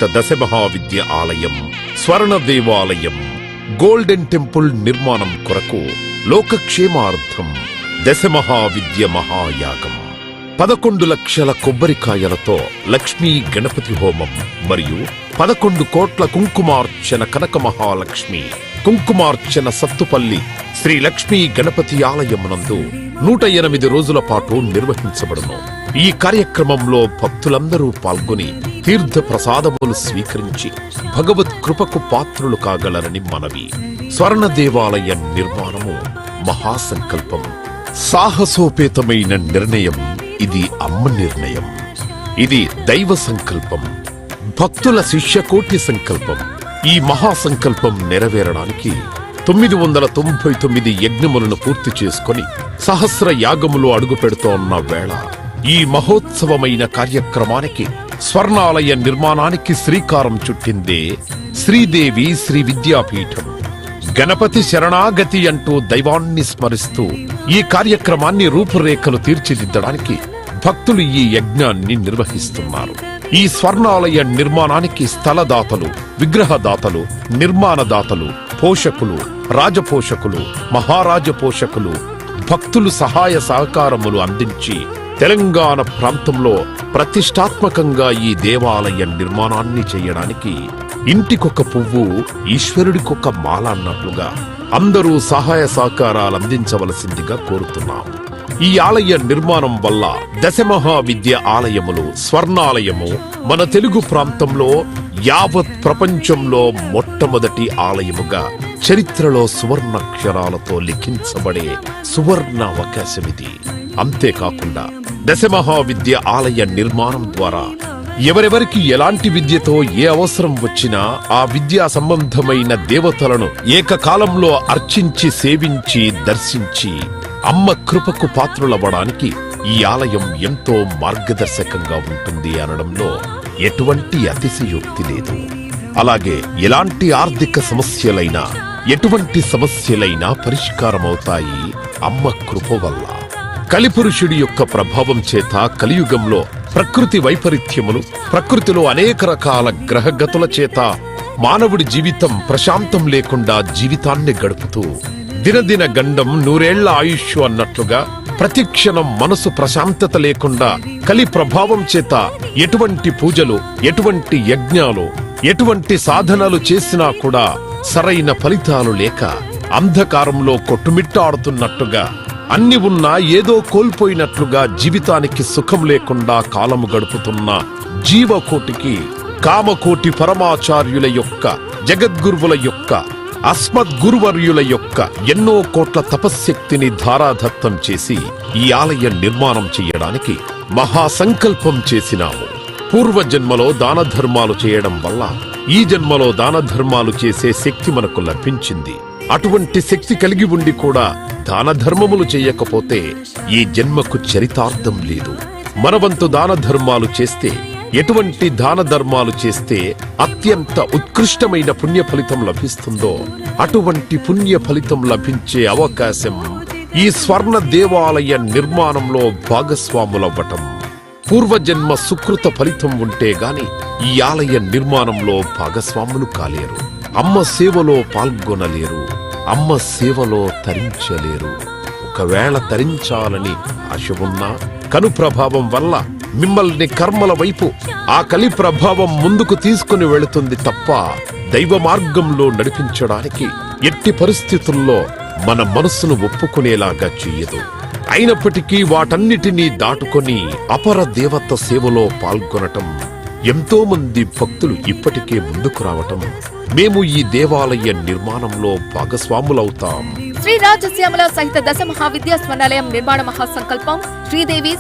సహిత దశ మహావిద్య ఆలయం, స్వర్ణ దేవాలయం, గోల్డెన్ టెంపుల్ నిర్మాణం కొరకు లోకక్షేమార్థం దశ మహావిద్య మహాయాగం, 11 లక్షల కొబ్బరికాయలతో లక్ష్మీ గణపతి హోమం మరియు 11 కోట్ల కుంకుమార్చన కనక మహాలక్ష్మి కుంకుమార్చన సత్తుపల్లి శ్రీ లక్ష్మీ గణపతి ఆలయమునందు 108 రోజుల పాటు నిర్వహించబడును. ఈ కార్యక్రమంలో భక్తులందరూ పాల్గొని తీర్థ ప్రసాదములు స్వీకరించి భగవత్ కృపకు పాత్రులు కాగలరని మనవి. స్వర్ణ దేవాలయ నిర్మాణము మహాసంకల్పం, సాహసోపేతమైన నిర్ణయం. ఇది అమ్మ నిర్ణయం, ఇది దైవ సంకల్పం, భక్తుల శిష్యకోటి సంకల్పం. ఈ మహాసంకల్పం నెరవేరడానికి 999 యజ్ఞములను పూర్తి చేసుకొని సహస్ర యాగములు అడుగు పెడుతోన్న వేళ ఈ మహోత్సవమైన కార్యక్రమానికి స్వర్ణాలయ నిర్మాణానికి శ్రీకారం చుట్టిందే శ్రీదేవి శ్రీ విద్యాపీఠం. గణపతి శరణాగతి అంటూ దైవాన్ని స్మరిస్తూ ఈ కార్యక్రమాన్ని రూపురేఖలు తీర్చిదిద్దడానికి భక్తులు ఈ యజ్ఞాన్ని నిర్వహిస్తున్నారు. ఈ స్వర్ణాలయ నిర్మాణానికి స్థలదాతలు, విగ్రహదాతలు, నిర్మాణదాతలు, పోషకులు, రాజపోషకులు, మహారాజ పోషకులు, భక్తులు సహాయ సహకారములు అందించి తెలంగాణ ప్రాంతంలో ప్రతిష్టాత్మకంగా ఈ దేవాలయ నిర్మాణాన్ని చేయడానికి ఇంటికొక పువ్వు ఈశ్వరుడికొక మాల అన్నట్లుగా అందరూ సహాయ సహకారాలు అందించవలసిందిగా కోరుతున్నాం. ఈ ఆలయ నిర్మాణం వల్ల దశమహావిద్య ఆలయములు, స్వర్ణాలయము మన తెలుగు ప్రాంతంలో యావత్ ప్రపంచంలో మొట్టమొదటి ఆలయముగా చరిత్రలో సువర్ణాక్షరాలతో లిఖించబడే సువర్ణ అవకాశమిది. అంతేకాకుండా దశమహావిద్య ఆలయ నిర్మాణం ద్వారా ఎవరెవరికి ఎలాంటి విద్యతో ఏ అవసరం వచ్చినా ఆ విద్యా సంబంధమైన దేవతలను ఏకకాలంలో అర్చించి, సేవించి, దర్శించి అమ్మ కృపకు పాత్రులవ్వడానికి ఈ ఆలయం ఎంతో మార్గదర్శకంగా ఉంటుంది అనడంలో ఎటువంటి అతిశయోక్తి లేదు. అలాగే ఎలాంటి ఆర్థిక సమస్యలైనా, ఎటువంటి సమస్యలైనా పరిష్కారమవుతాయి అమ్మ కృప వల్ల. కలిపురుషుడి యొక్క ప్రభావం చేత కలియుగంలో ప్రకృతి వైపరీత్యములు, ప్రకృతిలో అనేక రకాల గ్రహగతుల చేత మానవుడి జీవితం ప్రశాంతం లేకుండా జీవితాన్ని గడుపుతూ దినదిన గండం 100 ఏళ్ల ఆయుష్ అన్నట్లుగా ప్రతిక్షణం మనసు ప్రశాంతత లేకుండా కలి ప్రభావం చేత ఎటువంటి పూజలు, ఎటువంటి యజ్ఞాలు, ఎటువంటి సాధనలు చేసినా కూడా సరైన ఫలితాలు లేక అంధకారంలో కొట్టుమిట్టాడుతున్నట్టుగా, అన్ని ఉన్నా ఏదో కోల్పోయినట్లుగా జీవితానికి సుఖం లేకుండా కాలము గడుపుతున్న జీవకోటికి కామకోటి పరమాచార్యుల యొక్క, జగద్గురువుల యొక్క, అస్మద్గురువర్యుల యొక్క ఎన్నో కోట్ల తపశ్శక్తిని ధారాదత్తం చేసి ఈ ఆలయ నిర్మాణం చెయ్యడానికి మహాసంకల్పం చేసినాము. పూర్వజన్మలో దాన ధర్మాలు చేయడం వల్ల ఈ జన్మలో దాన ధర్మాలు చేసే శక్తి మనకు లభించింది. అటువంటి శక్తి కలిగి ఉండి కూడా దాన ధర్మములు చేయకపోతే ఈ జన్మకు చరితార్థం లేదు. మనవంతు దాన ధర్మాలు చేస్తే, ఎటువంటి దాన ధర్మాలు చేస్తే అత్యంత ఉత్కృష్టమైన పుణ్య ఫలితం లభిస్తుందో అటువంటి పుణ్య ఫలితం లభించే అవకాశం ఈ స్వర్ణ దేవాలయ నిర్మాణంలో భాగస్వాములవ్వటం. పూర్వజన్మ సుకృత ఫలితం ఉంటే గాని ఈ ఆలయ నిర్మాణంలో భాగస్వాములు కాలేరు, అమ్మ సేవలో పాల్గొనలేరు, అమ్మ సేవలో తరించలేరు. ఒకవేళ తరించాలని ఆశ ఉన్నా కను ప్రభావం వల్ల మిమ్మల్ని కర్మల వైపు ఆ కలి ప్రభావం ముందుకు తీసుకుని వెళుతుంది తప్ప దైవ మార్గంలో నడిపించడానికి ఎట్టి పరిస్థితుల్లో మన మనస్సును ఒప్పుకునేలాగా చెయ్యదు. అయినప్పటికీ వాటన్నిటినీ దాటుకొని అపర దేవత సేవలో పాల్గొనటం, ఎంతో మంది భక్తులు ఇప్పటికే ముందుకు రావటం, మేము ఈ దేవాలయ నిర్మాణంలో భాగస్వాములవుతాం. శ్రీ రాజశ్యామల సహిత దశ మహావిద్యా స్వర్ణాలయం నిర్మాణ మహాసంకల్పం శ్రీదేవి